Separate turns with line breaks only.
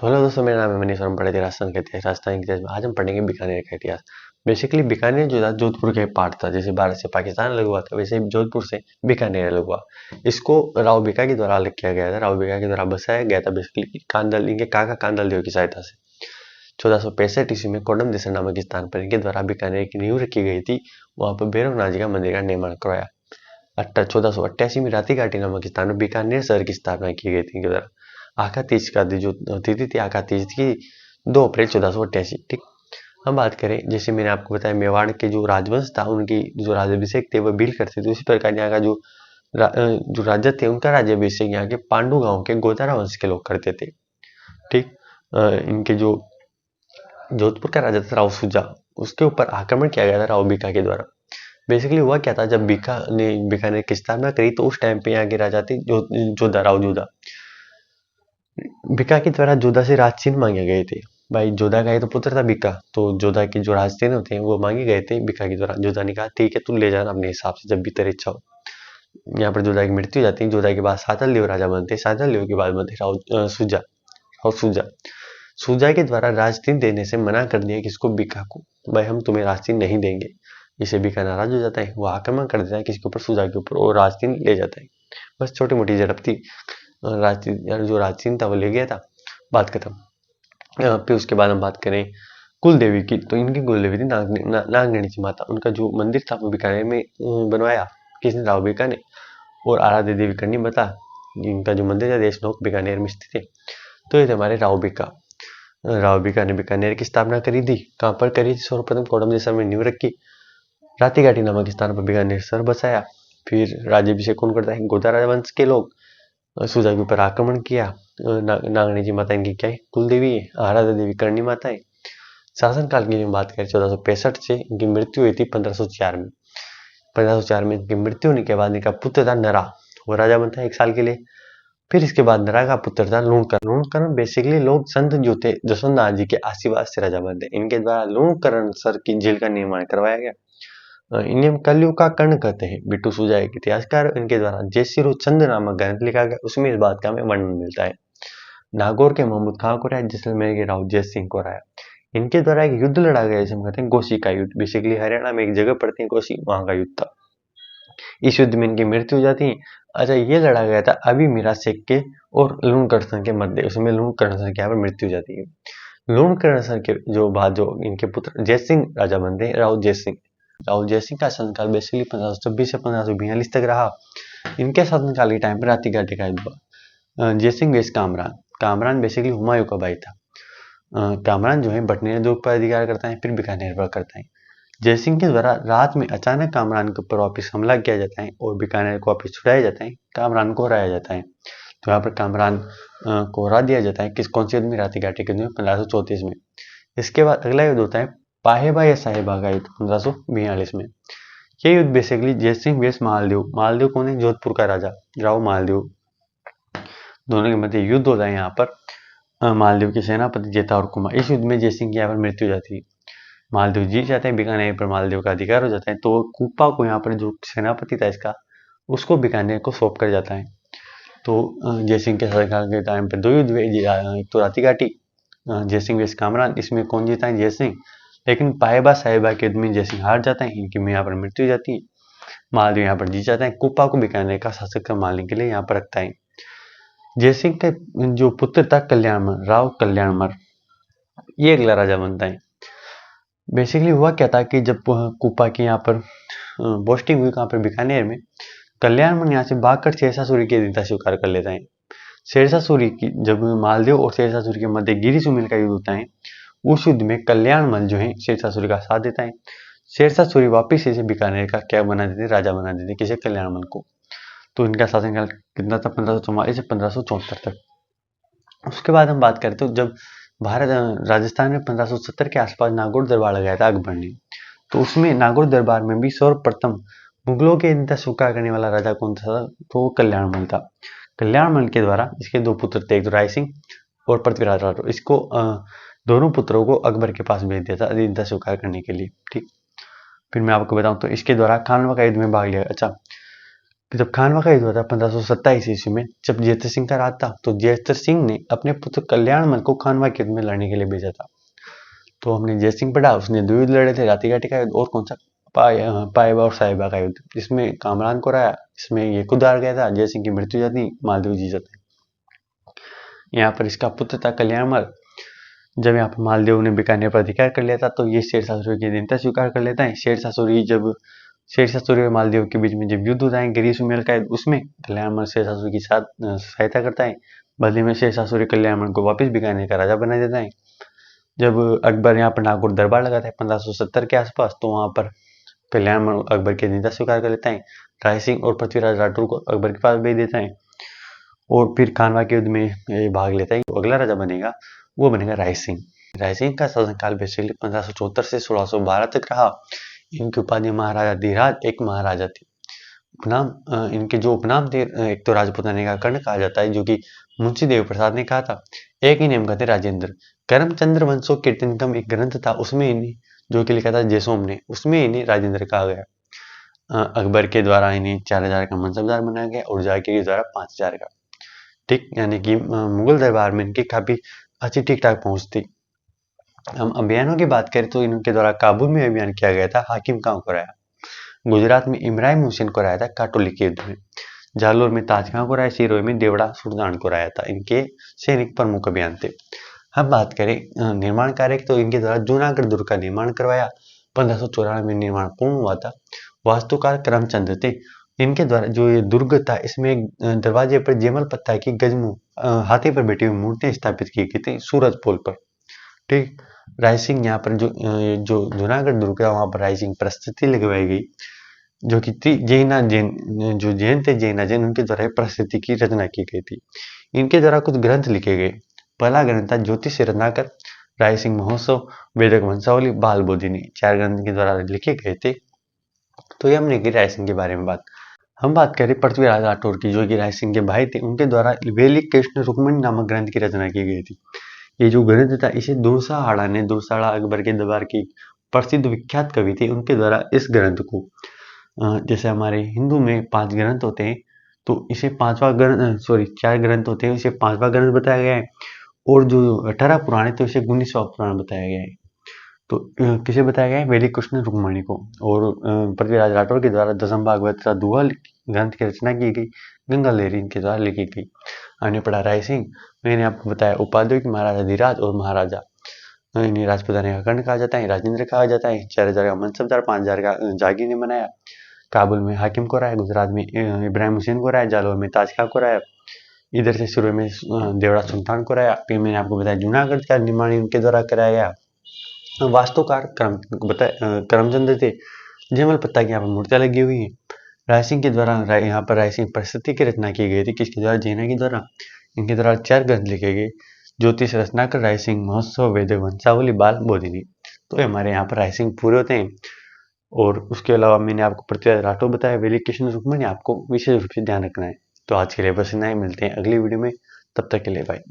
तो हेलो दोस्तों, मेरा नाम है मनीष और हम पढ़े थे राजस्थान के इतिहास। राजस्थान के इतिहास में आज हम पढ़ेंगे बीकानेर का इतिहास। बेसिकली बीकानेर जो था जोधपुर का एक पार्ट था। जैसे भारत से पाकिस्तान अलग हुआ था, वैसे जोधपुर से बीकानेर अलग हुआ। इसको राव बीका के द्वारा अलग किया गया था। राव बीका के द्वारा बसाया गया था बेसिकली कांदल, इनके काका कांदल देव की सहायता से। 1465 ईस्वी में कोडम देसर नामक स्थान पर इनके द्वारा बीकानेर की नींव रखी गई थी। वहां पर भैरवनाथ जी का मंदिर का निर्माण करवाया। 1488 में राती घाटी नामक स्थान में बीकानेर शहर की स्थापना की गई थी इनके द्वारा। आका तीज का जो तिथि थी आका तीज की 2 अप्रैल 1488। ठीक, हम बात करें जैसे मैंने आपको बताया मेवाड़ के जो राजवंश था उनकी जो राज्याभिषेक थे वो बिल करते थे, उसी प्रकार यहाँ का जो राजा थे उनका राज्याभिषेक यहाँ के पांडु गांव के गोतारा वंश के लोग करते थे। ठीक, इनके जो जोधपुर का राजा था राव सुजा, उसके ऊपर आक्रमण किया गया था राव बीका के द्वारा। बेसिकली हुआ क्या था, जब बीका ने बीकानेर की स्थापना करी तो उस टाइम पे यहाँ के राजा थे जोधा राव जोधा। बीका के द्वारा जोधा से राज चिन्ह मांगे गए थे। भाई जोधा का ही तो पुत्र था बीका, तो जोधा की जो राज चिन्ह होते हैं वो मांगे गए थे बीका के द्वारा। जोधा ने कहा ठीक है तू ले जाना अपने हिसाब से जब भी तेरी इच्छा हो। यहाँ पर जोधा की मृत्यु हो जाती है। जोधा के बाद सातल देव राजा बनते, सातल देव के बाद बनते राव सुजा। सुजा के द्वारा राज चिन्ह देने से मना कर दिया किसको, बीका को। भाई हम तुम्हें राज चिन्ह नहीं देंगे। इसे बीका नाराज हो जाता है, वो आक्रमण कर देता है किसके ऊपर, सुजा के ऊपर, और राज चिन्ह ले जाता है। बस छोटी मोटी झड़प थी, जो राज चिन्ह था वो ले गया था, बात खत्म। फिर उसके बाद हम बात करें कुल देवी की, तो इनकी कुल देवी थी नागनणी की माता। उनका जो मंदिर था वो बीकानेर में बनवाया किसने, राव बीका ने। और आराध्य देवी करनी बता, इनका जो मंदिर था देशनोक बीकानेर में स्थित है। तो ये थे हमारे राव बीका। राव बीका ने बीकानेर की स्थापना करी थी। कहाँ पर करी थी, सर्वप्रथम कोडम देसर में नींव रखी। राती घाटी नामक स्थान पर बीकानेर शहर बसाया। फिर राज्याभिषेक कौन करता है, गोतारा वंश के लोग। सुजा के ऊपर आक्रमण किया। नागणी जी माता इनकी क्या है, कुल देवी है। आराध्य देवी करणी माता है। शासनकाल की बात करें 1465 से इनकी मृत्यु हुई थी 1504 में। 1504 में इनकी मृत्यु होने के बाद इनका पुत्र था नरा, वो राजा बनता है 1 साल के लिए। फिर इसके बाद नरा का पुत्र था लूणकरण। लूणकरण बेसिकली लोग संत जो थे जसवंतनाथ जी के आशीर्वाद से राजा बनते। इनके द्वारा लूणकरण सर की जेल का निर्माण करवाया गया। इन्हें हम कलयुग का कर्ण कहते हैं। बिट्टू सुजा एक इतिहासकार, इनके द्वारा जयसिरो चंद नामक ग्रंथ लिखा गया, उसमें इस बात का हमें वर्णन मिलता है। नागौर के महमूद खां को राया, जैसलमेर के राव जय सिंह को राया। इनके द्वारा एक युद्ध लड़ा गया जिसे हम कहते हैं गोसी का युद्ध। बेसिकली हरियाणा में एक जगह पड़ती है गोसी, वहां का युद्ध था। इस युद्ध में इनकी मृत्यु हो जाती है। अच्छा, ये लड़ा गया था अभी मीरा शेख के और लूणकरण के मध्य, उसमें लूणकरण के यहाँ पर मृत्यु हो जाती है। लूणकरण के जो बाद जो इनके पुत्र जयसिंह राजा बनते हैं, राव जयसिंह। राव जयसिंह का शासनकाल बेसिकली 1526 से 1542 तक रहा। इनके शासनकाल के टाइम पर राती घाटी का युद्ध हुआ। जयसिंह वेश कामरान, कामरान बेसिकली हुमायूं का भाई था। कामरान जो है बटनेर दुर्ग पर अधिकार करता है, फिर बीकानेर पर करता है। जयसिंह के द्वारा रात में अचानक कामरान के ऊपर वापिस हमला किया जाता है और बीकानेर को वापिस छुड़ाया जाता है। कामरान को हराया जाता है। तो यहाँ पर कामरान को हरा दिया जाता है किस कौन से युद्ध में, राती घाटी के युद्ध में 1534 में। इसके बाद अगला युद्ध होता है पाहेबा या साहेबा का युद्ध 1542 में। ये युद्ध बेसिकली जयसिंह वेश मालदेव, मालदेव कौन है, जोधपुर का राजा राव मालदेव, दोनों के मध्य युद्ध होता है। यहाँ पर मालदेव के सेनापति जेता और कुमार, इस युद्ध में जयसिंह की यहाँ पर मृत्यु हो जाती है। मालदेव जीत जाते हैं, बीकानेर पर मालदेव का अधिकार हो जाता है। तो कुप्पा को यहाँ पर जो सेनापति था इसका, उसको बीकानेर को सौंप कर जाता है। तो जयसिंह के शासनकाल के टाइम पर 2 युद्ध हुए, एक तो राती घाटी, जयसिंह वेश कामरान, इसमें कौन जीता है, जयसिंह। लेकिन पाएबा साहेबा के युद्ध में जयसिंह हार जाता है, इनकी में यहाँ पर मृत्यु हो जाती है। मालदेव यहाँ पर जीत जाता है, कुप्पा को बीकानेर का शासक मानने के लिए यहाँ पर रखता है। जयसिंह का जो पुत्र था कल्याणमल, राव कल्याणमल, ये अगला राजा बनता है। बेसिकली हुआ क्या था कि जब कुप्पा की यहाँ पर पोस्टिंग हुई, कहाँ पर, बीकानेर में, कल्याणमल यहाँ से भागकर शेरशाह सूरी की अधीनता स्वीकार कर लेता है। शेरशाह सूरी की जब मालदेव और शेरशाह सूरी के मध्य गिरी सुमेल का युद्ध होता है, उस युद्ध में कल्याणमल जो है शेरशाह सूरी का साथ देता है। शेरशाह सूरी वापिस इसे बीकानेर का क्या बना देते, राजा बना देते, किसे, कल्याणमल को। तो इनका शासनकाल कितना था, 1544 से 1574 तक। उसके बाद हम बात करें तो जब भारत राजस्थान में 1570 के आसपास नागौर दरबार लगाया था अकबर ने, तो उसमें नागौर दरबार में भी सर्वप्रथम मुगलों के अधीनता स्वीकार करने वाला राजा कौन था, तो वो कल्याणमल था। कल्याणमल के द्वारा इसके 2 पुत्र थे, एक तो राय सिंह और पृथ्वीराज राठौर। इसको दोनों पुत्रों को अकबर के पास भेज दिया था अधीनता स्वीकार करने के लिए। ठीक, फिर मैं आपको बताऊं तो इसके द्वारा खानवा का युद्ध में भाग लिया। अच्छा, कि जब खानवा का युद्ध हुआ था 1527 ईस्वी में, जब जयेंद्र सिंह का राज था, तो जयेंद्र सिंह ने अपने पुत्र कल्याणमल को खानवा के युद्ध में लड़ने के लिए भेजा था। तो हमने जय सिंह पढ़ा, उसने 2 युद्ध लड़े थे, राती घाटी का युद्ध और कौन सा, पाएबा और साहिबा का युद्ध, जिसमें कामरान को रहा, इसमें ये खुद हार गया था, जय सिंह की मृत्यु जाती, मालदेव जी जाते। यहाँ पर इसका पुत्र था कल्याणमल। जब यहाँ पर मालदेव ने बीकानेर पर अधिकार कर लिया था, तो ये शेरशाह सूरी की अधीनता स्वीकार कर लेता है। शेरशाह सूरी और मालदेव के बीच में जब युद्ध होता है गिरीश मेल का, उसमें कल्याणमल शेरशाह सूरी की साथ सहायता करता है। बदले में शेरशाह सूरी कल्याणमल को वापस बीकानेर का राजा बना देता है। जब अकबर यहाँ पर नागौर दरबार लगाता है 1570 के आसपास, तो वहाँ पर कल्याणमल अकबर की अधीनता स्वीकार कर लेता है। राय सिंह और पृथ्वीराज राठौर को अकबर के पास भेज देता है और फिर खानवा के युद्ध में भाग लेता है। तो अगला राजा बनेगा, वो बनेगा राय सिंह। राय सिंह का शासनकाल बेसिकली 1574 से 1612 तक रहा। इनकी उपाधि महाराजा धीराज, एक महाराजा थे। उपनाम, इनके जो उपनाम थे, एक तो राजपुताने का कर्ण कहा जाता है, जो कि मुंशी देव प्रसाद ने कहा था। एक ही नेम का थे राजेंद्र। करमचंद्र वंशो कीर्तनकम एक ग्रंथ था, उसमें इन्हें, जो कि लिखा था जयसोम ने, उसमें इन्हें राजेंद्र कहा गया। अकबर के द्वारा इन्हें 4000 का मनसबदार बनाया गया और जाकिर के द्वारा 5000 का। ठीक, यानी कि मुगल दरबार में इनकी काफी अच्छी ठीक ठाक पहुंच थी। हम अभियानों की बात करें तो इनके द्वारा काबुल में अभियान किया गया था, हाकिम खां को राया। गुजरात में इब्राहिम हुसैन को राया था काटोली के युद्ध में। जालोर में ताज खां को राया, सिरोही में देवड़ा सुल्तान को राया था। इनके सैनिक प्रमुख अभियान थे। हम बात करें निर्माण कार्य की, तो इनके द्वारा जूनागढ़ दुर्ग का निर्माण करवाया। 1594 में निर्माण पूर्ण हुआ था। वास्तुकार करमचंद थे। इनके द्वारा जो ये दुर्ग था, इसमें एक दरवाजे पर जेमल पत्ता की गजमू हाथी पर बैठी हुई मूर्तियां स्थापित की गई थी सूरज पोल पर। ठीक, राय सिंह यहाँ पर जो जूनागढ़ दुर्ग है, वहां पर राय सिंह प्रस्तुति लगवाई गई, जो कि जैन थे, जैन उनके द्वारा प्रस्तुति की रचना की गई थी। इनके द्वारा कुछ ग्रंथ लिखे गए। पहला ग्रंथ था ज्योतिष रत्नाकर, राय सिंह महोत्सव, वेदक वंशावली, बाल बोधिनी, 4 ग्रंथ के द्वारा लिखे गए थे। तो ये हमने की राय सिंह के बारे में बात। हम बात करें पृथ्वीराज राठौर की, जो कि राय सिंह के भाई थे। उनके द्वारा वेलिक कृष्ण रुक्मणी नामक ग्रंथ की रचना की गई थी। ये जो ग्रंथ था, इसे दुरसाहाड़ा ने, दुरसाहाड़ा अकबर के दरबार की प्रसिद्ध विख्यात कवि थे, उनके द्वारा इस ग्रंथ को, जैसे हमारे हिंदू में 5 ग्रंथ होते हैं, तो इसे 4 ग्रंथ होते हैं, इसे 5वां ग्रंथ बताया गया है। और जो 18 पुराण है, तो इसे 19वां पुराण बताया गया है। तो किसे बताया गया है? वैदिक कृष्ण रुक्मणी को। और पृथ्वीराज राठौर के द्वारा दसम भागवत का दुआ ग्रंथ की रचना की गई, गंगा लहरी इनके द्वारा लिखी गई। हमने पढ़ा राय सिंह, मैंने आपको बताया उपाध्याय की महाराजा धीराज और महाराजा, इन्हें राजपुताने का कर्ण कहा जाता है, राजेंद्र कहा जाता है। 4000 का मनसबदार, 5000 का जागीर ने बनाया। काबुल में हाकिम को राया, गुजरात में इब्राहिम हुसैन को राया, जालौर में ताज खां को राया, इधर से शुरू में देवड़ा सुल्तान को राया। फिर मैंने आपको बताया जूनागढ़ का निर्माण इनके द्वारा कराया गया। वास्तुकार करमचंद थे। जयमल पत्ता की यहाँ पर मूर्तियां लगी हुई है। राय सिंह के द्वारा यहाँ पर राय सिंह प्रस्तुति की रचना की गई थी, किसके द्वारा? जैना के द्वारा। इनके द्वारा 4 ग्रंथ लिखे गए, ज्योतिष रत्नाकर, राय सिंह महोत्सव, वेद वंशावली, बाल बोधिनी। तो हमारे यहाँ पर राय सिंह पूरे होते हैं। और उसके अलावा मैंने आपको पृथ्वीराज राठौर बताया, वेलिक कृष्ण रुक्मणी आपको विशेष रूप से ध्यान रखना है। तो आज के लिए बस इतना ही, मिलते हैं अगली वीडियो में, तब तक के लिए बाय।